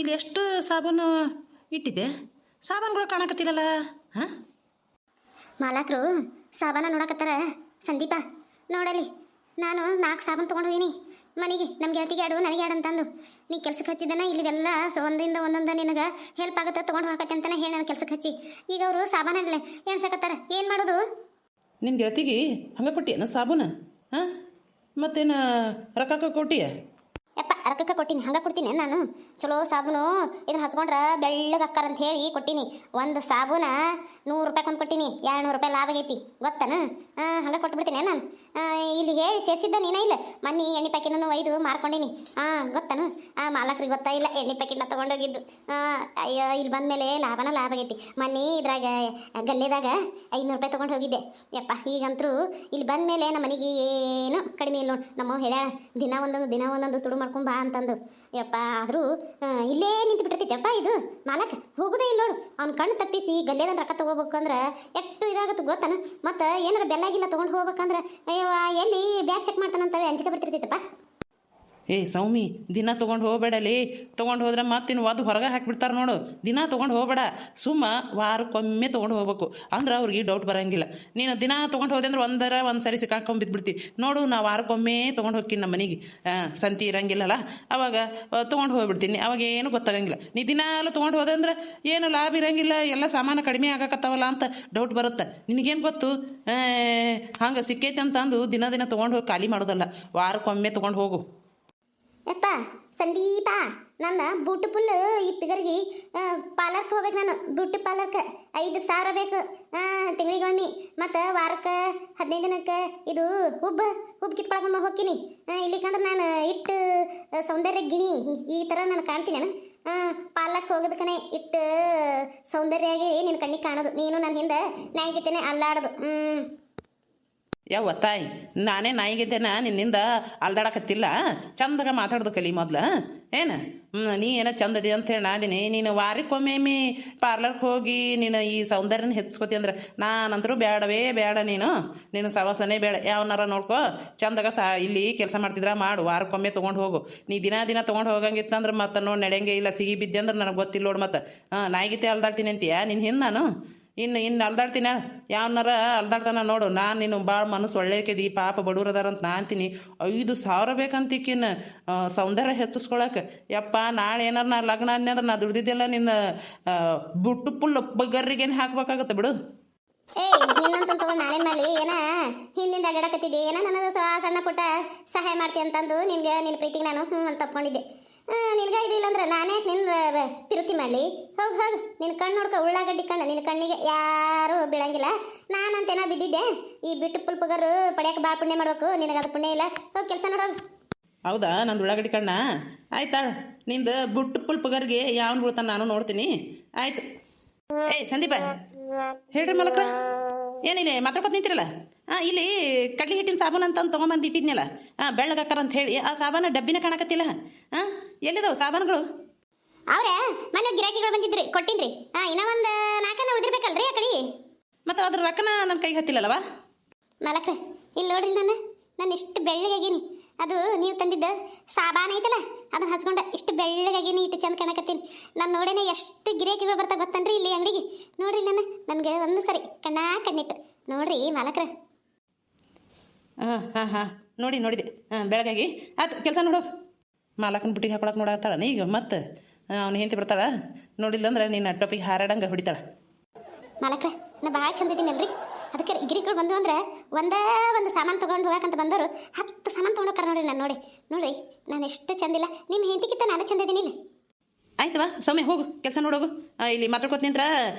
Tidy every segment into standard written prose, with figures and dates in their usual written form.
ಇಲ್ಲಿ ಎಷ್ಟು ಸಾಬೂನು ಇಟ್ಟಿದೆ, ಸಾಬಾನುಗಳು ಕಾಣಕತ್ತಿರಲ್ಲ. ಹಾಂ, ಮಾಲಕರು ಸಾಬಾನ ನೋಡಕತ್ತಾರ. ಸಂದೀಪ ನೋಡಲಿ, ನಾನು 4 ಸಾಬೂನು ತೊಗೊಂಡು ಹೋಗಿನಿ ಮನೆಗೆ. ನಮ್ಮ ಗೆಳತಿಗೆ ಆಡು ನನಗೆ ಆಡು ಅಂತಂದು ನೀ ಕೆಲ್ಸಕ್ಕೆ ಹಚ್ಚಿದ್ದನ ಇಲ್ಲಿದೆಲ್ಲ ಒಂದಿಂದ ಒಂದೊಂದು ನಿನಗೆ ಹೆಲ್ಪ್ ಆಗುತ್ತೆ ತೊಗೊಂಡು ಹೋಗತ್ತೆ ಅಂತಾನೆ ಹೇಳಿ ನಾನು ಕೆಲ್ಸಕ್ಕೆ ಹಚ್ಚಿ. ಈಗ ಅವರು ಸಾಬಾನಲ್ಲೇ ಎಣ್ಸಕತ್ತಾರ. ಏನು ಮಾಡೋದು? ನಿಮ್ಮ ಗೆಳತಿಗೆ ಹಂಗೆ ಕೊಟ್ಟಿಯೇನು ಸಾಬೂನು? ಹಾಂ, ಮತ್ತೇನು ರೊಕ್ಕ ಕೊಟ್ಟಿಯ? ಯಪ್ಪ, ರೊಕ್ಕಕ್ಕೆ ಕೊಟ್ಟಿನಿ, ಹಂಗೆ ಕೊಡ್ತೀನಿ ನಾನು. ಚಲೋ ಸಾಬೂನು ಇದನ್ನ ಹಚ್ಕೊಂಡ್ರೆ ಬೆಳ್ಳಗೆ ಅಕ್ಕಾರ ಅಂತ ಹೇಳಿ ಕೊಟ್ಟಿನಿ. ಒಂದು ಸಾಬೂನ 100 ರೂಪಾಯಿ ಕೊಂದು ಕೊಟ್ಟಿನಿ. 200 ರೂಪಾಯಿ ಲಾಭ ಆಗೈತಿ ಗೊತ್ತನ? ಹಂಗೆ ಕೊಟ್ಬಿಡ್ತೀನಿ ನಾನು. ಇಲ್ಲಿ ಹೇಳಿ ಸೇರಿಸಿದ್ದ ನೀನ ಇಲ್ಲ ಮನ್ನಿ ಎಣ್ಣೆ ಪ್ಯಾಕೆಟನ್ನು ಒಯ್ದು ಮಾರ್ಕೊಂಡಿನಿ. ಗೊತ್ತನು? ಮಾಲಕ್ರಿಗೆ ಗೊತ್ತಾ ಇಲ್ಲ ಎಣ್ಣೆ ಪ್ಯಾಕೆಟ್ನ ತೊಗೊಂಡೋಗಿದ್ದು. ಅಯ್ಯೋ, ಇಲ್ಲಿ ಬಂದಮೇಲೆ ಲಾಭ ಆಗೈತಿ. ಮನ್ನಿ ಇದ್ರಾಗ ಗಲ್ಲೆದಾಗ 500 ರೂಪಾಯಿ ತೊಗೊಂಡು ಹೋಗಿದ್ದೆ. ಯಪ್ಪ, ಈಗಂತರೂ ಇಲ್ಲಿ ಬಂದಮೇಲೆ ನಮ್ಮ ಮನೆಗೆ ಏನು ಕಡಿಮೆ ಇಲ್ಲ ನೋಡಿ. ನಮ್ಮ ಹೇಳ್ಯಾಳ ದಿನ ಒಂದೊಂದು ತುಡು ಮಾಡ್ಕೊಂಡು ಬಾ ಅಂತಂದು. ಯಪ್ಪ, ಆದರೂ ಇಲ್ಲೇ ನಿಂತು ಬಿಟ್ಟಿರ್ತೈತಪ್ಪ ಇದು. ಮಾಲಕ್ ಹೋಗೋದೇ ಇಲ್ಲ ನೋಡು. ಅವ್ನ ಕಣ್ಣು ತಪ್ಪಿಸಿ ಗಲ್ಲೆದನ್ನ ರೊಕ್ಕ ತೊಗೋಬೇಕಂದ್ರೆ ಎಷ್ಟು ಇದಾಗುತ್ತೆ ಗೊತ್ತಾನ? ಮತ್ತು ಏನಾರ ಬೆಲ್ಲಾಗಿಲ್ಲ ತೊಗೊಂಡು ಹೋಗ್ಬೇಕಂದ್ರೆ ಅಯ್ಯೋ ಎಲ್ಲಿ ಬ್ಯಾಗ್ ಚೆಕ್ ಮಾಡ್ತಾನಂತೇಳಿ ಅಂಜಿಕೆ ಬರ್ತಿರ್ತೈತಪ್ಪ. ಸೌಮಿ, ದಿನ ತೊಗೊಂಡು ಹೋಗಬೇಡಲಿ. ತೊಗೊಂಡು ಹೋದ್ರೆ ಮತ್ತಿನ್ನು ಅದು ಹೊರಗೆ ಹಾಕಿಬಿಡ್ತಾರೆ ನೋಡು. ದಿನ ತೊಗೊಂಡು ಹೋಗಬೇಡ, ಸುಮ್ಮ ವಾರಕ್ಕೊಮ್ಮೆ ತೊಗೊಂಡು ಹೋಗ್ಬೇಕು. ಅಂದ್ರೆ ಅವ್ರಿಗೆ ಡೌಟ್ ಬರೋಂಗಿಲ್ಲ. ನೀನು ದಿನ ತೊಗೊಂಡು ಹೋದೆ ಅಂದ್ರೆ ಒಂದು ಸರಿ ಸಿಕ್ಕಾಕೊಂಡು ಬಿದ್ದುಬಿಡ್ತಿ ನೋಡು. ನಾ ವಾರಕ್ಕೊಮ್ಮೆ ತೊಗೊಂಡು ಹೋಗ್ತೀನಿ ನಮ್ಮ ಮನೆಗೆ. ಸಂತಿ ಇರಂಗಿಲ್ಲಲ್ಲ, ಅವಾಗ ತೊಗೊಂಡು ಹೋಗ್ಬಿಡ್ತೀನಿ. ಅವಾಗ ಏನು ಗೊತ್ತಾಗಂಗಿಲ್ಲ. ನೀ ದಿನಾಲು ತೊಗೊಂಡು ಹೋದೆ ಅಂದ್ರೆ ಏನು ಲಾಭ ಇರಂಗಿಲ್ಲ, ಎಲ್ಲ ಸಾಮಾನು ಕಡಿಮೆ ಆಗಕತ್ತಾವಲ್ಲ ಅಂತ ಡೌಟ್ ಬರುತ್ತೆ. ನಿನಗೇನು ಗೊತ್ತು? ಹಂಗೆ ಸಿಕ್ಕೈತೆ ಅಂತಂದು ದಿನ ತೊಗೊಂಡು ಹೋಗಿ ಖಾಲಿ ಮಾಡೋದಲ್ಲ, ವಾರಕ್ಕೊಮ್ಮೆ ತೊಗೊಂಡು ಹೋಗು. ಯಪ್ಪ ಸಂದೀಪ, ನನ್ನ ಬೂಟು ಫುಲ್ ಈ ಪಿಗರ್ಗೆ ಪಾರ್ಲರ್ಗೆ ಹೋಗ್ಬೇಕು. ನಾನು ಬ್ಯೂಟಿ ಪಾರ್ಲರ್ಗೆ 5,000 ಬೇಕು ತಿಂಗಳಿಗೊಮ್ಮೆ. ಮತ್ತು ವಾರಕ್ಕೆ 15 ದಿನಕ್ಕೆ ಇದು ಹುಬ್ಬು ಕಿತ್ಕೊಳಕಮ್ಮ ಹೋಗ್ತೀನಿ. ಇಲ್ಲಿಕಂದ್ರೆ ನಾನು ಇಟ್ಟು ಸೌಂದರ್ಯ ಗಿಣಿ ಈ ಥರ ನಾನು ಕಾಣ್ತೀನಿ. ನಾನು ಪಾರ್ಲರ್ಗೆ ಹೋಗೋದು ಕಣೆ, ಇಟ್ಟು ಸೌಂದರ್ಯಾಗಿ ನಿನ್ನ ಕಣ್ಣಿಗೆ ಕಾಣೋದು. ನೀನು ನನ್ನ ಹಿಂದೆ ನಾಯಿಗಿತ್ತೇನೆ ಅಲ್ಲಾಡೋದು. ಯಾವ ತಾಯಿ, ನಾನೇ ನಾಯಿಗಿದ್ದೇನ ನಿನ್ನಿಂದ ಅಲ್ದಾಡಕತ್ತಿಲ್ಲ. ಚಂದಾಗ ಮಾತಾಡೋದು ಕಲಿ ಮೊದ್ಲು. ಏನು ನೀ ಏನೋ ಚಂದದಿ ಅಂತ ಹೇಳಿ ನಾದಿನಿ. ನೀನು ವಾರಕ್ಕೊಮ್ಮೆ ಪಾರ್ಲರ್ಗೆ ಹೋಗಿ ನೀನು ಈ ಸೌಂದರ್ಯನ ಹೆಚ್ಚಿಸ್ಕೋತಿ ಅಂದ್ರೆ ನಾನಂತರೂ ಬೇಡ. ನೀನು ಸವಾಸನೇ ಬೇಡ. ಯಾವನಾರ ನೋಡ್ಕೊ ಚಂದಾಗ ಇಲ್ಲಿ ಕೆಲಸ ಮಾಡ್ತಿದ್ರ ಮಾಡು. ವಾರಕ್ಕೊಮ್ಮೆ ತೊಗೊಂಡು ಹೋಗು. ನೀ ದಿನ ತೊಗೊಂಡು ಹೋಗಂಗಿತ್ತಂದ್ರೆ ಮತ್ತೆ ನೋಡಿ ನಡೆಯಂಗೆ ಇಲ್ಲ. ಸಿಗಿ ಬಿದ್ದೆ ಅಂದ್ರೆ ನನಗೆ ಗೊತ್ತಿಲ್ಲ ನೋಡು. ಮತ್ತು ನಾಯಿಗಿತ್ತೆ ಅಲ್ದಾಡ್ತೀನಿ ಅಂತೀಯ ನಿನ್ನ ಹಿಂದೆ ನಾನು? ಇನ್ನು ಅಲ್ದಾಡ್ತೀನ? ಯಾವನಾರ ಅಲ್ದಾಡ್ತಾನ ನೋಡು. ನಾನು ನೀನು ಭಾಳ ಮನಸ್ಸು ಒಳ್ಳೆಯಕದಿ, ಪಾಪ ಬಡವ್ರದಾರಂತ ನಾ ಅಂತೀನಿ. 5,000 ಬೇಕಂತಿಕ್ಕಿನ್ನ ಸೌಂದರ್ಯ ಹೆಚ್ಚಿಸ್ಕೊಳಕ್ಕೆ. ಯಪ್ಪ, ನಾಳೆ ಏನಾರು ನಾ ಲಗ್ನ ಆದ್ನಿ ಅಂದ್ರೆ ನಾ ದುಡ್ದಿದ್ದೆಲ್ಲ ನಿನ್ನ ಬುಟ್ಟು ಫುಲ್ ಬಗ್ಗರಿಗೇನು ಹಾಕ್ಬೇಕಾಗತ್ತೆ ಬಿಡು. ನಿನ್ನಂತ ತಗೊಂಡು ನಾನೇನು ಮಾಡಲಿ? ಏನ ಹಿಂದಿಂದ ಅಡ್ಡಾಡಕತ್ತಿದ್ದೆ, ಏನ ನನಗೆ ಸಣ್ಣ ಪುಟ್ಟ ಸಹಾಯ ಮಾಡ್ತಿ ಅಂತಂದು ನಿನ್ನ ಪ್ರೀತಿಗೆ ನಾನು ಅಂತ ತಪ್ಕೊಂಡಿದ್ದೆ. ನಿನ್ಗೆ ಇದಿಲ್ಲ ಅಂದ್ರೆ ನಾನೇ ನಿನ್ನ ತಿರುತಿ ಮಾಡಲಿ? ಹೋಗು, ನಿನ್ನ ಕಣ್ಣು ನೋಡ್ಕೊ, ಉಳ್ಳಾಗಡ್ಡಿ ಕಣ್ಣು. ನಿನ್ನ ಕಣ್ಣಿಗೆ ಯಾರೂ ಬೀಳಂಗಿಲ್ಲ. ನಾನಂತೇನ ಬಿದ್ದಿದ್ದೆ. ಈ ಬಿಟ್ಟು ಪುಲ್ಪಗರು ಪಡ್ಯಕ್ಕೆ ಭಾಳ ಪುಣ್ಯ ಮಾಡ್ಬೇಕು. ನಿನಗದು ಪುಣ್ಯ ಇಲ್ಲ. ಹೋಗಿ ಕೆಲಸ ನೋಡೋದು. ಹೌದಾ? ನಂದು ಉಳ್ಳಾಗಡ್ಡಿ ಕಣ್ಣ ಆಯ್ತಾಳ. ನಿಂದು ಬುಟ್ಟು ಪುಲ್ಪಗರ್ಗೆ ಯಾವನು ಬೀಳ್ತಾನೆ ನಾನು ನೋಡ್ತೀನಿ. ಆಯ್ತು. ಸಂದೀಪ ಹೇಳ್ರಿ ಮಲಕ್ರ, ಏನಿಲ್ಲ ಮಾತಾಡ್ಕೊತ ನಿಂತಿರಲ್ಲ. ಇಲ್ಲಿ ಕಡ್ಲಿ ಹಿಟ್ಟಿನ ಸಾಬೂನು ಅಂತ ತೊಗೊಂಬಂದು ಇಟ್ಟಿದ್ನಲ್ಲ, ಬೆಳ್ಳಗಕ್ಕಾರ ಅಂತ ಹೇಳಿ. ಆ ಸಾಬಾನು ಡಬ್ಬಿನ ಕಾಣಕತ್ತಿಲ್ಲ. ಎಲ್ಲಿದಾವೆ ಸಾಬಾನುಗಳು? ಅವ್ರೆ ಮನೆ ಗಿರಾಕಿಗಳು ಬಂದಿದ್ರಿ, ಕೊಟ್ಟಿನ್ರಿ. ಇನ್ನೂ ಒಂದು 4 ಉಳಿದಿರ್ಬೇಕಲ್ರಿ ಆ ಕಡೆ. ಮತ್ತು ಅದ್ರ ರೊಕ್ಕನ ನನ್ನ ಕೈಗೆ ಹತ್ತಿಲ್ಲಲ್ಲವ? ಮಲಕ್ರೆ ಇಲ್ಲಿ ನೋಡ್ರಿ, ನಾನು ಇಷ್ಟು ಬೆಳ್ಳಗಾಗೀನಿ. ಅದು ನೀವು ತಂದಿದ್ದ ಸಾಬಾನು ಐತಲ್ಲ, ಅದನ್ನ ಹಚ್ಕೊಂಡ ಇಷ್ಟು ಬೆಳ್ಳಗಾಗೀನಿ, ಇಟ್ಟು ಚಂದ ಕಾಣಕತ್ತೀನಿ. ನಾನು ನೋಡೇನೆ ಎಷ್ಟು ಗಿರಾಕಿಗಳು ಬರ್ತಾ ಗೊತ್ತನ್ರಿ ಇಲ್ಲಿ ಅಂಗಡಿಗೆ. ನೋಡ್ರಿ ನನಗೆ ಒಂದು ಸರಿ ಕಣ್ಣಿಟ್ಟು ನೋಡ್ರಿ ಮಾಲಕ್ರ. ಹಾಂ ನೋಡಿದೆ. ಬೆಳಗಾಗಿ ಅದು ಕೆಲಸ ನೋಡು. ಮಾಲಕನ ಬುಟ್ಟಿಗೆ ಹಾಕೊಳಕ್ಕೆ ನೋಡತ್ತಾಳ ಈಗ. ಮತ್ತೆ ಅವ್ನು ಹೆಂಡತಿ ಬರ್ತಾಳ, ನೋಡಿಲ್ಲ ಅಂದ್ರೆ ನಿನ್ನ ಟೊಪಿಗೆ ಹಾರಾಡಂಗೆ ಹೊಡಿತಾಳ. ಮಾಲಕ್ರ ನಾ ಭಾಳ ಚಂದ ಇದ್ದೀನಲ್ರಿ. ಅದಕ್ಕೆ ಗಿರಿಗಳು ಬಂದು ಅಂದ್ರೆ ಒಂದು ಸಾಮಾನು ತೊಗೊಂಡು ಹೋಗಕ್ಕಂತ ಬಂದವರು 10 ಸಾಮಾನು ತೊಗೊಂಡೋಗ್ತಾರೆ ನೋಡ್ರಿ. ನಾನು ನೋಡ್ರಿ ನಾನು ಎಷ್ಟು ಚಂದಿಲ್ಲ. ನಿಮ್ಮ ಹೆಂಡತಿಗಿಂತ ನಾನು ಚಂದ ಇದ್ದೀನಿ ಇಲ್ಲ? ಆಯ್ತವಾ ಸೌಮ್ಯ, ಹೋಗು ಕೆಲಸ ನೋಡೋಗು. ಇಲ್ಲಿ ಮಾತಾಡ್ಕೊತ ನಿಂತ್ರ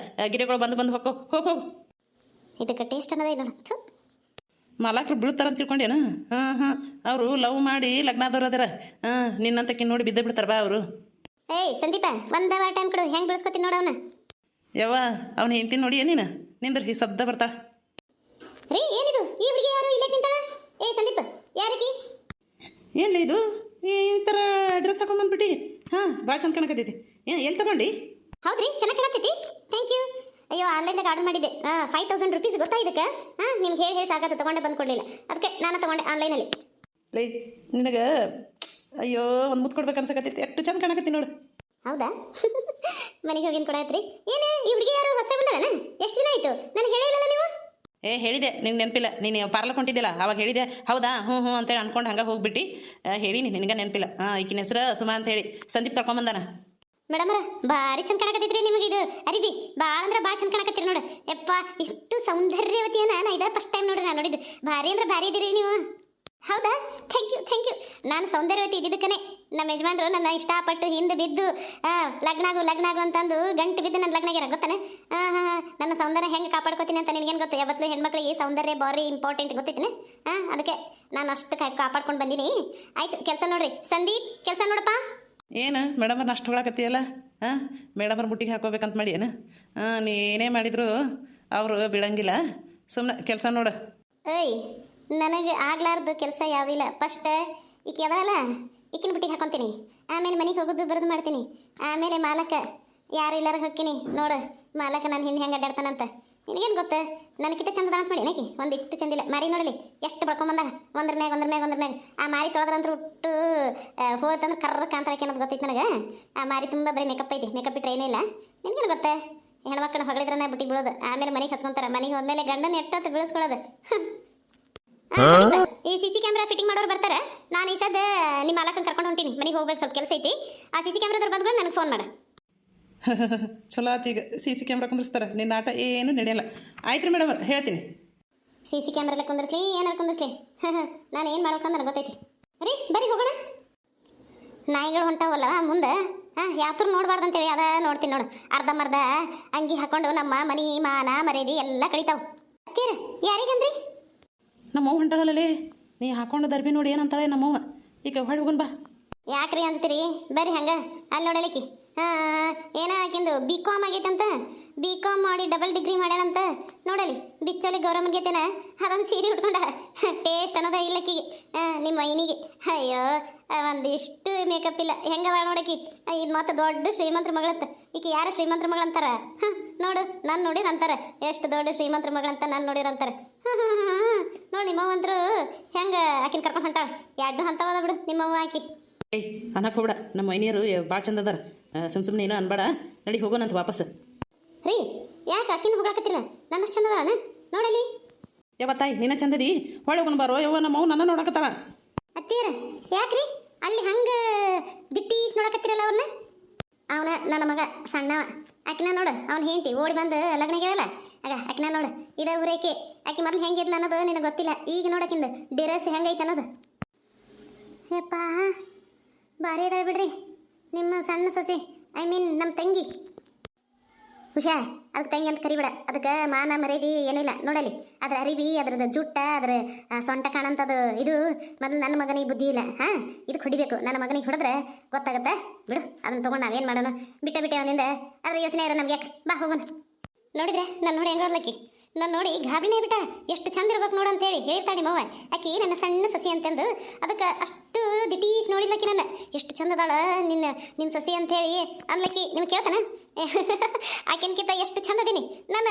ಗಿರಿಗಳು ಬಂದು ಹೋಗು. ಇದಕ್ಕೆ ಟೇಸ್ಟ್ ಅನ್ನೋದೇ ಇಲ್ಲ. ಮಾಲಕ್ರು ಬೀಳ್ತಾರಂತ ತಿಳ್ಕೊಂಡೇನು? ಅವರು ಲವ್ ಮಾಡಿ ಲಗ್ನ ಆದವ್ರು ಅದಾರ. ನಿನ್ನಂತಕ್ಕೆ ನೋಡಿ ಬಿದ್ದ ಬಿಡ್ತಾರ ಬಾ ಅವರು. ಸಂದೀಪ, ಒಂದ ಟೈಮ್ ಕೊಡು, ಹೆಂಗೆ ಬೆಳೆಸ್ಕೊತೀನಿ ನೋಡ ಅವನ. ಯವ್ವ, ಅವನ ಹೆಂಡತಿ ನೋಡಿ ಏನಿನ ನಿಂದ್ರ ಸದ್ದ ಬರ್ತಾಳ. ರೀ ಏನಿದು? ಈ ಹುಡುಗಿ ಯಾರು ಇಲ್ಲೇ ನಿಂತಾಳ? ಸಂದೀಪ, ಯಾರಕಿ? ಏನಿಲ್ಲ ಇದು ಈ ಥರ ಡ್ರೆಸ್ ಹಾಕೊಂಡ್ಬಂದ್ಬಿಟ್ಟು. ಭಾಳ ಚಂದ ಕಾಣಕತ್ತೈತಿ. ಎಲ್ಲಿ ತಗೊಂಡು? ಹೌದ್ರಿ, ಚೆನ್ನಾಗಿ ಕಾಣಕತ್ತೈತಿ. Thank you. ಅಯ್ಯೋ, ಆನ್ಲೈನ್ದಾಗ ಆರ್ಡರ್ ಮಾಡಿದ್ದೆ. 5,000 ರೂಪೀಸ್ ಗೊತ್ತಾ ಇದಕ್ಕೆ? ನಿಮ್ಗೆ ಹೇಳಿ ಸಾಕಾಯ್ತು, ತೊಗೊಂಡೆ ಬಂದು ಕೊಡಲಿಲ್ಲ. ಅದಕ್ಕೆ ನಾನು ತೊಗೊಂಡೆ ಆನ್ಲೈನಲ್ಲಿ. ಲೈ ನಿನಗೆ ಅಯ್ಯೋ ಒಂದು ಮುತ್ತು ಕೊಡ್ಬೇಕು ಅನ್ಸಕತ್ತೈತಿ. ಎಷ್ಟು ಚಂದ ಕಾಣಕತ್ತಿ ನೋಡು. ಹೌದಾ ಮನೆಗೆ ಹೋಗಿನ ಕೂಡ ಆಯ್ತ್ರಿ ಏನೇ ಈ ಹುಡುಗಿ ಯಾರು ಹೊಸ ಬಂದಾಳನ ಎಷ್ಟು ದಿನ ಆಯ್ತು ನನಗೆ ಹೇಳಿಲ್ಲಲ್ಲ ನೀವು ಹೇಳಿದೆ ನಿಂಗೆ ನೆನಪಿಲ್ಲ ನೀನು ಪಾರ್ಲಕ್ ಹೊಂಟಿದ್ದಿಲ್ಲ ಅವಾಗ ಹೇಳಿದೆ ಹೌದಾ ಹ್ಞೂ ಹ್ಞೂ ಅಂತೇಳಿ ಅನ್ಕೊಂಡು ಹಂಗೆ ಹೋಗ್ಬಿಟ್ಟು ಹೇಳೀನಿ ನಿನಗೆ ನೆನಪಿಲ್ಲ ಈಕಿನ ಹೆಸರು ಸುಮಾ ಅಂತ ಹೇಳಿ ಸಂದೀಪ್ ಕರ್ಕೊಂಬಂದಾನ ಮೇಡಮ್ರ ಭಾರಿ ಚಂದ ಕಾಣಕತ್ತೈತ್ರಿ ನಿಮಗೆ ಇದು ಅರಿವಿ ಭಾಳ ಅಂದ್ರೆ ಭಾಳ ಚಂದ ಕಾಣಕತ್ತೀರಿ ನೋಡು ಯಪ್ಪ ಇಷ್ಟು ಸೌಂದರ್ಯವತಿಯನ್ನ ನಾ ಇದ ಫಸ್ಟ್ ಟೈಮ್ ನೋಡ್ರಿ ನಾನು ನೋಡಿದ್ದು ಭಾರಿ ಅಂದ್ರೆ ಭಾರಿ ಇದೀರಿ ನೀವು ಹೌದಾ ಥ್ಯಾಂಕ್ ಯು ನಾನು ಸೌಂದರ್ಯವತಿ ಇದ್ದಿದ್ದಕ್ಕನೆ ನಮ್ಮ ಯಜಮಾನ್ರು ನನ್ನ ಇಷ್ಟಪಟ್ಟು ಹಿಂದೆ ಬಿದ್ದು ಲಗ್ನ ಆಗು ಅಂತಂದು ಗಂಟು ಬಿದ್ದು ನನ್ನ ಲಗ್ನಾಗ್ಯಾರ ಗೊತ್ತಾನೆ ನನ್ನ ಸೌಂದರ್ಯ ಹೆಂಗೆ ಕಾಪಾಡ್ಕೋತೀನಿ ಅಂತ ನಿನಗೇನು ಗೊತ್ತು ಯಾವತ್ತೂ ಹೆಣ್ಮಕ್ಳಿಗೆ ಸೌಂದರ್ಯ ಭಾರಿ ಇಂಪಾರ್ಟೆಂಟ್ ಗೊತ್ತೈತಿನಿ ಅದಕ್ಕೆ ನಾನು ಅಷ್ಟು ಕಾಪಾಡ್ಕೊಂಡು ಬಂದೀನಿ ಆಯ್ತು ಕೆಲಸ ನೋಡ್ರಿ ಸಂದೀಪ್ ಕೆಲಸ ನೋಡಪ್ಪ ಏನು ಮೇಡಮರ್ನ ಅಷ್ಟು ಹೊಳಕತ್ತೀಯಲ್ಲ ಮೇಡಮರ್ ಮುಟ್ಟಿಗೆ ಹಾಕೋಬೇಕಂತ ಮಾಡಿ ಏನು ನೀ ಏನೇ ಮಾಡಿದ್ರು ಅವರು ಬಿಡಂಗಿಲ್ಲ ಸುಮ್ಮನೆ ಕೆಲಸ ನೋಡು ಏಯ್ ನನಗೆ ಆಗ್ಲಾರ್ದು ಕೆಲಸ ಯಾವುದಿಲ್ಲ ಫಸ್ಟ್ ಈಕೆ ಅದರಲ್ಲ ಈಕಿನ ಬುಟ್ಟಿಗೆ ಹಾಕೊತೀನಿ ಆಮೇಲೆ ಮನೆಗೆ ಹೋಗೋದು ಬರೋದು ಮಾಡ್ತೀನಿ ಆಮೇಲೆ ಮಾಲಕ ಯಾರು ಇಲ್ಲಾರ ಹೋಗ್ತೀನಿ ನೋಡು ಮಾಲಕ ನಾನು ಹಿಂದೆ ಹೆಂಗೆ ಅಡ್ಡಾಡ್ತಾನಂತ ನಿನಗೇನು ಗೊತ್ತು ನನಗಿಂತ ಚಂದ ಅಂತ ಮಾಡಿ ಏನಕ್ಕೆ ಒಂದು ಇಟ್ಟು ಚಂದಿಲ್ಲ ಮಾರಿ ನೋಡಲಿ ಎಷ್ಟು ಬಳ್ಕೊಂಬಂದ ಒಂದ್ರ ಮ್ಯಾಗ ಆ ಮಾರಿ ತೊಳೆದ್ರಂದ್ರೆ ಉಟ್ಟು ಹೋತಂದ್ರೆ ಕರ್ರ ಕಾಂತಾಳಕ್ಕೆ ಅನ್ನೋದು ಗೊತ್ತೈತೆ ನನಗೆ ಆ ಮಾರಿ ತುಂಬ ಬರೀ ಮೇಕಪ್ ಐತಿ ಮೇಕಪ್ ಇಟ್ಟರೆ ಏನೂ ಇಲ್ಲ ನಿನಗೇನು ಗೊತ್ತೆ ಹೆಣ್ಮಕ್ಳನ್ನ ಹೊಗಳಿದ್ರನ್ನ ಬುಟ್ಟಿಗೆ ಬೀಳೋದು ಆಮೇಲೆ ಮನೆಗೆ ಹಚ್ಕೊಂತಾರೆ ಮನೆಗೆ ಹೋದ್ಮೇಲೆ ಗಂಡನ ಎಟ್ಟೊತ್ತು ಬೀಳಿಸ್ಕೊಳ್ಳೋದು ಈ CC ಕ್ಯಾಮ್ರಾ ಫಿಟ್ಟಿಂಗ್ ಮಾಡೋರು ಬರ್ತಾರೆ ನಾನು ಈ ಸದ್ದ ನಿಮ್ಮ ಮಾಲಕನ ಕರ್ಕೊಂಡು ಹೊಂಟೀನಿ ಮನೆಗೆ ಹೋಗ್ಬೇಕು ಸ್ವಲ್ಪ ಕೆಲಸ ಐತಿ ಆ CC ಕ್ಯಾಮ್ರಾದವ್ರು ಬಂದ್ಕೊಂಡು ನನಗೆ ಫೋನ್ ಮಾಡ ಚಲೋ ಆತು ಈಗ CC ಕ್ಯಾಮ್ರಾ ಕುಂದಿರ್ಸ್ತಾರೆ ನಿನ್ನ ಆಟ ಏನು ನಡೆಯಲ್ಲ ಆಯ್ತು ರೀ ಮೇಡಮ್ ಹೇಳ್ತೀನಿ CC ಕ್ಯಾಮ್ರಲ್ಲ ಕುಂದಿರ್ಸ್ಲಿ ಏನಾರು ಕುಂದಿರ್ಸ್ಲಿ ನಾನು ಏನು ಮಾಡ್ಬೇಕಂತ ನನಗೆ ಗೊತ್ತೈತಿ ರೀ ಬರೀ ಹೋಗೋಣ ನಾಯಿಗಳು ಹೊಂಟಾವಲ್ಲ ಮುಂದೆ ಯಾವ್ದು ನೋಡಬಾರ್ದಂತೇಳಿ ಅದ ನೋಡ್ತೀನಿ ನೋಡು ಅರ್ಧಂಬರ್ಧ ಅಂಗಿ ಹಾಕೊಂಡು ನಮ್ಮ ಮನಿ ಮಾನ ಮರ್ಯಾದೆ ಎಲ್ಲ ಕಡಿತಾವ ಅತ್ತೀರ ಯಾರಿಗಂದ್ರಿ ನಮ್ಮವ್ವ ಹೊಂಟಾಳಲ್ಲೇ ನೀ ಹಾಕೊಂಡು ದರ್ಬಿ ನೋಡಿ ಏನಂತಾಳೆ ನಮ್ಮವ್ವ ಈಗ ಹೊಳ್ಳಿ ಹೋಗೋಣ ಬಾ ಯಾಕ್ರಿ ಅಂತೀರಿ ಬರ್ರಿ ಹಂಗ ಅಲ್ಲಿ ನೋಡಲಿಕ್ಕಿ ಏನ ಆಕಿಂದು BCom ಆಗೈತಂತ BCom ಮಾಡಿ ಡಬಲ್ ಡಿಗ್ರಿ ಮಾಡ್ಯಾಳಂತ ನೋಡಲಿ ಬಿಚ್ಚಲಿ ಗೌರಮ್ಮನ್ಗೈತೇನ ಅದೊಂದು ಸೀರೆ ಉಟ್ಕೊಂಡ ಟೇಸ್ಟ್ ಅನ್ನೋದ ಇಲ್ಲಕ್ಕಿಗೆ ನಿಮ್ಮ ವೈನಿಗೆ ಅಯ್ಯೋ ಒಂದಿಷ್ಟು ಮೇಕಪ್ ಇಲ್ಲ ಹೆಂಗವ ನೋಡಕಿ ಇದು ಮತ್ತೆ ದೊಡ್ಡ ಶ್ರೀಮಂತರ ಮಗಳತ್ತ ಈಕೆ ಯಾರ ಶ್ರೀಮಂತರ ಮಗಳಂತಾರ ನೋಡು ನಾನು ನೋಡಿರ ಅಂತಾರೆ ಎಷ್ಟು ದೊಡ್ಡ ಶ್ರೀಮಂತರ ಮಗಳಂತ ನಾನು ನೋಡಿರಂತಾರೆ ನೋಡಿ ನಿಮ್ಮವಂತರು ಹೆಂಗೆ ಆಕಿನ ಕರ್ಕೊಂಡು ಹೊಂಟಾಳ ಎರಡು ಹಂತವಾದ ಬಿಡು ನಿಮ್ಮವ್ವ ಆಕಿ ಏಯ್ ಅನ್ನಕ್ಕೆ ಹೋಗ್ಬೇಡ ನಮ್ಮ ಮೈನಿಯರು ಭಾಳ ಚಂದ ಅದಾರ ಸುಮ್ಮನೆ ಏನೋ ಅನ್ಬೇಡ ನಡಿ ಹೋಗೋಣಂತ ವಾಪಸ್ ರೀ ಯಾಕೆ ಅಕ್ಕಿನ ಹೋಗಾಕತ್ತಿಲ್ಲ ನನ್ನ ಚಂದ ಅದಾನ ನೋಡಲಿ ಯಾವತ್ತಾಯಿ ನೀನ ಚಂದದಿ ಹೊಳ್ಳಿ ಹೋಗೋಣ ಬಾರೋ ಯವ್ವ ನಮ್ಮವ್ವ ನನ್ನ ನೋಡಕತ್ತಾಳ ಅತ್ತೀರ ಯಾಕ್ರಿ ಅಲ್ಲಿ ಹಂಗೆ ದಿಟ್ಟೀಸ್ ನೋಡಕತ್ತಿರಲ್ಲ ಅವ್ರನ್ನ ಅವನ ನನ್ನ ಮಗ ಸಣ್ಣವ ಆಕಿನ ನೋಡು ಅವ್ನು ಹೆಂಡತಿ ಓಡಿ ಬಂದು ಲಗ್ನ ಹೇಳಲ್ಲ ಆಗ ಆಕಿನ ನೋಡು ಇದ ಊರೈಕೆ ಆಕಿ ಮೊದ್ಲು ಹೆಂಗಿದ್ಲ ಅನ್ನೋದು ನಿನಗೆ ಗೊತ್ತಿಲ್ಲ ಈಗ ನೋಡಕಿಂದು ಡಿರೆಸ್ ಹೆಂಗೈತೆ ಅನ್ನೋದು ಯಪ್ಪ ಭಾರಿ ಅದಾಳ ಬಿಡ್ರಿ ನಿಮ್ಮ ಸಣ್ಣ ಸೊಸೆ ಐ ಮೀನ್ ನಮ್ಮ ತಂಗಿ ಹುಷಾರ್ ಅದಕ್ಕೆ ತಂಗಿ ಅಂತ ಕರಿಬೇಡ ಅದಕ್ಕೆ ಮಾನ ಮರ್ಯಾದೆ ಏನೂ ಇಲ್ಲ ನೋಡಲಿ ಅದ್ರ ಅರಿವಿ ಅದ್ರದ್ದು ಜುಟ್ಟ ಅದ್ರ ಸೊಂಟ ಕಾಣಂಥದ್ದು ಇದು ಮೊದಲು ನನ್ನ ಮಗನಿಗೆ ಬುದ್ಧಿ ಇಲ್ಲ ಇದಕ್ಕೆ ಹೊಡಿಬೇಕು ನನ್ನ ಮಗನಿಗೆ ಹೊಡೆದ್ರೆ ಗೊತ್ತಾಗತ್ತೆ ಬಿಡು ಅದನ್ನ ತೊಗೊಂಡು ನಾವೇನು ಮಾಡೋಣ ಬಿಟ್ಟೆ ಒಂದಿಂದ ಅದ್ರ ಯೋಚನೆ ಇರೋ ನಮ್ಗೆ ಯಾಕೆ ಬಾ ಹೋಗೋಣ ನೋಡಿದ್ರೆ ನಾನು ನೋಡಿ ಹೆಂಗರ್ಲಕ್ಕಿ ನಾನು ನೋಡಿ ಗಾಬರಿನೇ ಬಿಟ್ಟಾಳ ಎಷ್ಟು ಚಂದ ಇರ್ಬೇಕು ನೋಡು ಅಂತೇಳಿ ಹೇಳ್ತಾಳೆ ನಿಮ್ಮವ್ವ ಆಕಿ ನನ್ನ ಸಣ್ಣ ಸಸಿ ಅಂತಂದು ಅದಕ್ಕೆ ಅಷ್ಟು ದಿಟೀಸ್ ನೋಡಿದ್ಲಕ್ಕಿ ನನ್ನ ಎಷ್ಟು ಚಂದ ಅದಾಳ ನಿಮ್ಮ ಸಸಿ ಅಂತೇಳಿ ಅನ್ಲಕ್ಕಿ ನಿಮ್ಗೆ ಕೇಳ್ತಾನೆ ಆಕಿನ್ಕಿಂತ ಎಷ್ಟು ಚಂದ ಅದೀನಿ ನನ್ನ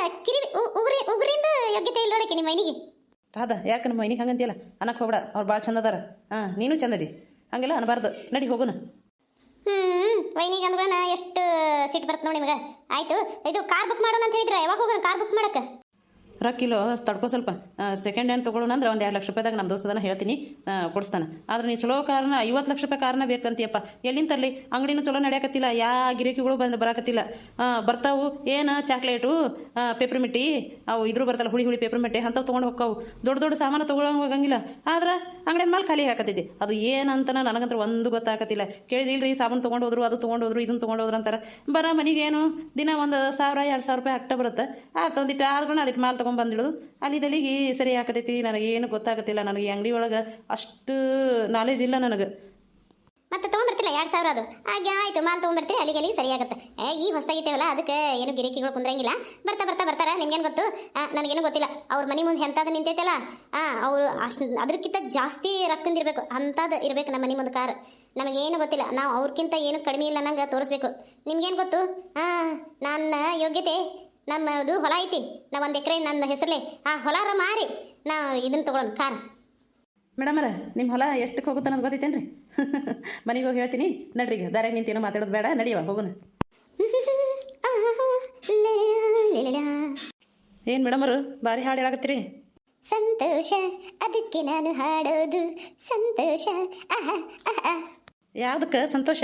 ಉಗುರಿಂದ ಯೋಗ್ಯತೆ ಇಲ್ಲ ನೋಡಕ್ಕೆ ನಿಮ್ಮ ಮೈನಿಗೆ ರಾಧಾ ಯಾಕೆ ನಮ್ಮ ಮೈನಿಗೆ ಹಂಗಂತಿಯಲ್ಲ ಅನ್ನಕ್ಕೆ ಹೋಗ್ಬೇಡ ಅವ್ರು ಭಾಳ ಚಂದ ಅದಾರ ನೀನು ಚಂದದಿ ಹಂಗೆಲ್ಲ ಅನ್ಬಾರ್ದು ನಡಿ ಹೋಗೋಣ ವೈನಿಗೆ ಅಂದ್ರನ ಎಷ್ಟು ಸಿಟ್ಟು ಬರುತ್ತೆ ನೋಡಿ ನಿಮಗೆ ಆಯ್ತು ಇದು ಕಾರ್ ಬುಕ್ ಮಾಡೋಣ ಅಂತ ಹೇಳಿದ್ರೆ ಯಾವಾಗ ಹೋಗೋಣ ಕಾರ್ ಬುಕ್ ಮಾಡಕ್ಕೆ ರೊಕ್ಕಿಲೋ ತಡ್ಕೋ ಸ್ವಲ್ಪ ಸೆಕೆಂಡ್ ಹ್ಯಾಂಡ್ ತೊಗೊಳ್ಳೋಣ ಅಂದ್ರೆ ಒಂದು 2 ಲಕ್ಷ ರೂಪಾಯಿದಾಗ ನಮ್ಮ ದೋಸ್ತದನ್ನ ಹೇಳ್ತೀನಿ ಕೊಡಿಸ್ತಾನೆ ಆದ್ರೆ ನೀ ಚಲೋ ಕಾರಣ 50 ಲಕ್ಷ ರೂಪಾಯಿ ಕಾರಣ ಬೇಕಂತೀಯಪ್ಪ ಎಲ್ಲಿಂದ ತರಲಿ ಅಂಗಡಿನೂ ಚಲೋ ನಡೆಯಕತ್ತಿಲ್ಲ ಗಿರಾಕಿಗಳು ಬರಾಕತ್ತಿಲ್ಲ ಬರ್ತಾವು ಏನು ಚಾಕ್ಲೇಟು ಪೇಪರ್ ಮಿಟ್ಟಿ ಅವು ಇದ್ರು ಬರ್ತಲ್ಲ ಹುಳಿ ಪೇಪರ್ ಮಿಟ್ಟಿ ಅಂಥವು ತೊಗೊಂಡು ಹೋಗ್ತಾವು ದೊಡ್ಡ ಸಾಮಾನು ತೊಗೊಳಂಗೆ ಹೋಗಂಗಿಲ್ಲ ಆದ್ರೆ ಅಂಗಡಿಯ ಮೇಲೆ ಖಾಲಿ ಹಾಕತ್ತಿದ್ದೆ ಅದು ಏನಂತ ನನಗಂತ ಒಂದು ಗೊತ್ತಾಗತ್ತಿಲ್ಲ ಕೇಳಿದಿಲ್ರಿ ಸಾಬೂನು ತೊಗೊಂಡು ಹೋದ್ರು ಅದು ತೊಗೊಂಡು ಹೋದ್ರು ಇದನ್ನು ತೊಗೊಂಡು ಹೋದ್ರು ಅಂತಾರೆ ಬರ ಮನೆಗೇನು ದಿನ 1,000-2,000 ರೂಪಾಯಿ ಅಟ್ಟ ಬರುತ್ತೆ ಒಂದಿಟ್ಟು ಆದ್ರೂ ಅದಕ್ಕೆ ಮಾಲ್ ಬಂದಿಡೋದು ಅಲ್ಲಿದಲ್ಲಿಗೆ ಸರಿ ಹಾಕತೈತಿ ನನಗೇನು ಗೊತ್ತಾಗತ್ತಿಲ್ಲ ನನಗೆ ಅಂಗಡಿ ಒಳಗೆ ಅಷ್ಟು ನಾಲೆಜ್ ಇಲ್ಲ ನನಗೆ ಮತ್ತೆ ತೊಗೊಂಡ್ಬರ್ತಿಲ್ಲ 2,000 ಅದು ಹಾಗೆ ಆಯ್ತು ಮಾಲ್ ತೊಗೊಂಡ್ಬರ್ತೀವಿ ಅಲ್ಲಿಗೆ ಸರಿ ಆಗುತ್ತೆ ಈ ಹೊಸದಾಗಿಟ್ಟೇವಲ್ಲ ಅದಕ್ಕೆ ಏನು ಗಿರಾಕಿಗಳು ಕುಂದ್ರಂಗಿಲ್ಲ ಬರ್ತಾರೆ ನಿಮ್ಗೇನು ಗೊತ್ತು ನನಗೇನು ಗೊತ್ತಿಲ್ಲ ಅವ್ರ ಮನೆ ಮುಂದೆ ಎಂಥದ್ದು ನಿಂತೈತಲ್ಲ ಅವರು ಅಷ್ಟು ಅದಕ್ಕಿಂತ ಜಾಸ್ತಿ ರೊಕ್ಕಂದಿರ್ಬೇಕು ಅಂಥದ್ದು ಇರಬೇಕು ನಮ್ಮ ಮನೆ ಮುಂದೆ ಕಾರ್ ನಮಗೇನು ಗೊತ್ತಿಲ್ಲ ನಾವು ಅವ್ರಕ್ಕಿಂತ ಏನು ಕಡಿಮೆ ಇಲ್ಲ ನಂಗೆ ತೋರಿಸ್ಬೇಕು ನಿಮ್ಗೇನು ಗೊತ್ತು ನನ್ನ ಯೋಗ್ಯತೆ ನಮ್ಮದು ಹೊಲ ಐತಿ ನಾ 1 ಎಕರೆ ನನ್ನ ಹೆಸರಲ್ಲೇ ಆ ಹೊಲಾರ ಮಾರಿ ನಾ ಇದನ್ನು ತೊಗೊಳೋಣ ಕಾರ್ ಮೇಡಮರ ನಿಮ್ಮ ಹೊಲ ಎಷ್ಟಕ್ಕೆ ಹೋಗುತ್ತೆ ಅನ್ನೋದು ಗೊತ್ತೈತೇನು ರೀ ಮನೆಗೆ ಹೋಗಿ ಹೇಳ್ತೀನಿ ನಡ್ರಿ ಈಗ ದಾರ್ಯಾಗ ನಿಂತೇನೋ ಮಾತಾಡೋದು ಬೇಡ ನಡಿಯವ ಹೋಗೋಣ. ಏನು ಮೇಡಮರು ಭಾರಿ ಹಾಡು ಹೇಳಾಕತ್ತೀರಿ? ಸಂತೋಷ ಅದಕ್ಕೆ ನಾನು ಹಾಡೋದು ಸಂತೋಷ. ಯಾವುದಕ್ಕೆ ಸಂತೋಷ?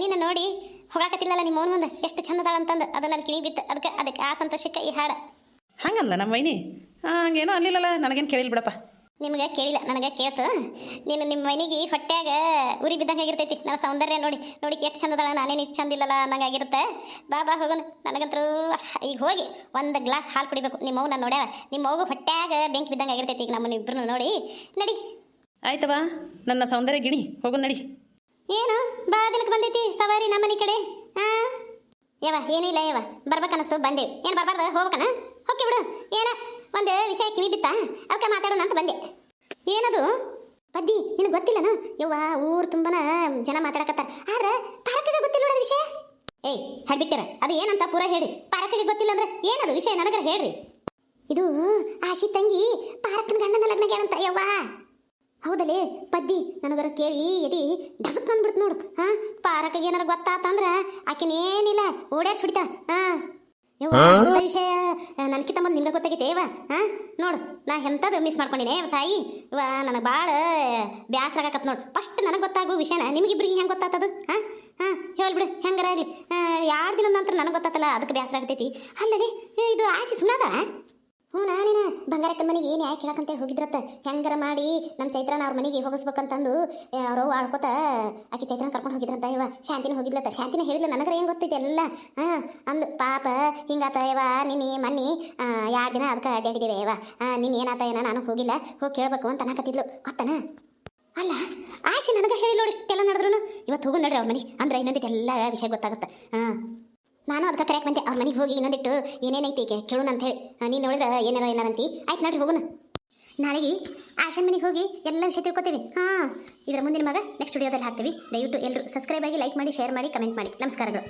ನೀನು ನೋಡಿ ಹೋಗಾಕತ್ತಿಲ್ಲಲ್ಲ ನಿಮ್ಮ ಮೌನ ಮುಂದೆ ಎಷ್ಟು ಚಂದದಾಳ ಅಂತಂದು ಅದು ನನ್ನ ಕಿವಿ ಬಿತ್ತು. ಅದಕ್ಕೆ ಆ ಸಂತೋಷಕ್ಕೆ ಈ ಹಾಡು. ಹಂಗಲ್ಲ ನಮ್ಮ ವೈನಿ ಹಂಗೇನೋ ಅಲ್ಲಿಲ್ಲಲ್ಲ, ನನಗೇನು ಕೇಳಿಲ್ಲ ಬಿಡಪ್ಪ. ನಿಮಗೆ ಕೇಳಿಲ್ಲ, ನನಗೆ ಕೇಳ್ತು. ನೀನು ನಿಮ್ಮ ಮನೆಗೆ ಹೊಟ್ಯಾಗ ಉರಿ ಬಿದ್ದಂಗೆ ಆಗಿರ್ತೈತಿ. ನನ್ನ ಸೌಂದರ್ಯ ನೋಡಿ ನೋಡಿ ಎಷ್ಟು ಚಂದದಾಳ, ನಾನೇನು ಇಷ್ಟು ಚಂದಿಲ್ಲಲ್ಲ ಅನ್ನಂಗೆ ಆಗಿರುತ್ತೆ. ಬಾ ಬಾ ಹೋಗೋಣ. ನನಗಂತರೂ ಈಗ ಹೋಗಿ ಒಂದು ಗ್ಲಾಸ್ ಹಾಲು ಕುಡಿಬೇಕು. ನಿಮ್ಮ ಮಗು ನಾನು ನೋಡ್ಯಾಳ, ನಿಮ್ಮ ಮಗು ಹೊಟ್ಯಾಗ ಬೆಂಕಿ ಬಿದ್ದಂಗೆ ಆಗಿರ್ತೈತಿ. ಈಗ ನಮ್ಮನ್ನು ಇಬ್ಬರು ನೋಡಿ ನಡಿ. ಆಯ್ತವಾ ನನ್ನ ಸೌಂದರ್ಯ ಗಿಣಿ, ಹೋಗೋಣ ನಡಿ. ಏನು ಭಾಳ ದಿನಕ್ಕೆ ಬಂದೈತಿ ಸವಾರಿ ನಮ್ಮ ಮನೆ ಕಡೆ? ಹಾಂ ಯವ ಏನಿಲ್ಲ ಯವ, ಬರ್ಬೇಕನ್ನಿಸ್ತು ಬಂದೇವು. ಏನು ಬರಬಾರ್ದು ಹೋಗ್ಬೇಕನ? ಹೋಗಿ ಬಿಡು. ಏನ ಒಂದು ವಿಷಯ ಕಿವಿ ಬಿತ್ತಾ, ಅದಕ್ಕೆ ಮಾತಾಡೋಣ ಅಂತ ಬಂದೆ. ಏನದು ಪದ್ದಿ? ನಿನಗೆ ಗೊತ್ತಿಲ್ಲನ? ಯವ್ವ ಊರು ತುಂಬನ ಜನ ಮಾತಾಡಕತ್ತಾರ, ಆದ್ರೆ ಪಾರಕಿಗೆ ಗೊತ್ತಿಲ್ಲ ನೋಡೋದು ವಿಷಯ. ಏಯ್ ಹಾಡ್ಬಿಟ್ಟಾರ, ಅದು ಏನಂತ ಪೂರ ಹೇಳಿ. ಪಾರಕಿಗೆ ಗೊತ್ತಿಲ್ಲ ಅಂದ್ರೆ ಏನದು ವಿಷಯ ನನಗರ ಹೇಳ್ರಿ. ಇದು ಆಶಿ ತಂಗಿ ಪಾರಕ್ಕನ ಗಂಡನ ಲಗ್ನ ಏನಂತ ಯವ್ವ. ಹೌದಲೇ ಪದ್ದಿ, ನನಗರ ಕೇಳಿ ಎದಿ ಡಸಕ್ ಬಂದ್ಬಿಡ್ತು ನೋಡು. ಹಾಂ ಪಾರಕಿಗೆ ಏನಾರ ಗೊತ್ತಾತಂದ್ರೆ ಆಕಿನೇನಿಲ್ಲ ಓಡಾಡ್ಸ್ಬಿಡ್ತಾಳ. ಹಾಂ ಯವ್ವ ವಿಷಯ ನನಗಿಂತ ಮುಂದೆ ನಿಮ್ಗೆ ಗೊತ್ತಾಗೈತೆ ಇವ. ಹಾಂ ನೋಡು ನಾ ಎಂಥದ್ದು ಮಿಸ್ ಮಾಡ್ಕೊಂಡಿನೇ ತಾಯಿ. ಇವ ನನಗೆ ಭಾಳ ಬ್ಯಾಸರ ಆಗಕತ್ ನೋಡು. ಫಸ್ಟ್ ನನಗೆ ಗೊತ್ತಾಗೋ ವಿಷಯನ ನಿಮಗಿಬ್ರಿಗೆ ಹೆಂಗೆ ಗೊತ್ತಾಗ್ತದು? ಹಾಂ ಹಾಂ ಹೇಳ್ಬಿಡು ಹೆಂಗಾರ ಆಗಲಿ. 2 ದಿನದ ನಂತರ ನನಗೆ ಗೊತ್ತಾತಲ್ಲ, ಅದಕ್ಕೆ ಬ್ಯಾಸರ ಆಗ್ತೈತಿ. ಅಲ್ಲದೆ ಇದು ಆಶಿ ಸುಮ್ಮನಾದ? ಹ್ಞೂ ನಾನೇನ ಬಂಗಾರಕ್ಕನ ಮನೆಗೆ ಏನು ಯಾಕೆ ಕೇಳಕ್ಕಂತೇಳಿ ಹೋಗಿದ್ರತ್ತ. ಹೆಂಗಾರ ಮಾಡಿ ನಮ್ಮ ಚೈತ್ರನ ಅವ್ರ ಮನೆಗೆ ಹೋಗಿಸ್ಬೇಕಂತಂದು ಅವರು ಆಡ್ಕೋತ ಆಕೆ ಚೈತ್ರನ ಕರ್ಕೊಂಡು ಹೋಗಿದ್ರಂತ. ಇವ ಶಾಂತಿನ ಹೋಗಿದ್ಲತ್ತ. ಶಾಂತಿನ ಹೇಳಿದ್ಲ, ನನಗರ ಏನು ಗೊತ್ತೈತಿ ಎಲ್ಲ. ಹಾಂ ಅಂದು ಪಾಪ ಹಿಂಗಾತ ಇವ ನಿನ್ನೆ ಮನ್ನಿ 2 ದಿನ ಅದಕ್ಕೆ ಅಡ್ಡಾಡಿದ್ದೇವೆ ಇವ. ನಿನ್ನ ಏನಾತ ಏನ ನಾನು ಹೋಗಿಲ್ಲ, ಹೋಗಿ ಕೇಳಬೇಕು ಅಂತ ಅನ್ನಕತ್ತಿದ್ಲು ಗೊತ್ತನ. ಅಲ್ಲ ಆಶೆ ನನಗೆ ಹೇಳಿ ನೋಡಿ ಇಷ್ಟೆಲ್ಲ ನಡೆದ್ರು. ಇವತ್ತು ಹೋಗು ನಡ್ರಿ ಅವ್ರ ಮನೆ, ಅಂದ್ರೆ ಇನ್ನೊಂದಿಟ್ಟು ಎಲ್ಲ ವಿಷಯ ಗೊತ್ತಾಗುತ್ತೆ. ಹಾಂ ನಾನು ಅದಕ್ಕೆ ಕರೆಯಕ್ಕೆ ಬಂದೆ. ಅವ್ರ ಮನೆಗೆ ಹೋಗಿ ಇನ್ನೊಂದಿಟ್ಟು ಏನೇನೈತಿ ಕೇಳೋಣ ಅಂತ ಹೇಳಿ. ನೀನು ನೋಡಿದ್ರೆ ಏನಾರಂತಿ. ಆಯ್ತು ನಡ್ರಿ ಹೋಗೋಣ. ನಾಳೆಗೆ ಆಶನ್ ಮನೆಗೆ ಹೋಗಿ ಎಲ್ಲ ವಿಷಯ ತಿಳ್ಕೊತೀವಿ. ಹಾಂ ಇದರ ಮುಂದಿನ ಮಗ ನೆಕ್ಸ್ಟ್ ವಿಡಿಯೋದಲ್ಲಿ ಹಾಕ್ತೀವಿ. ದಯವಿಟ್ಟು ಎಲ್ಲರೂ ಸಬ್ಸ್ಕ್ರೈಬ್ ಆಗಿ, ಲೈಕ್ ಮಾಡಿ, ಶೇರ್ ಮಾಡಿ, ಕಮೆಂಟ್ ಮಾಡಿ. ನಮಸ್ಕಾರಗಳು.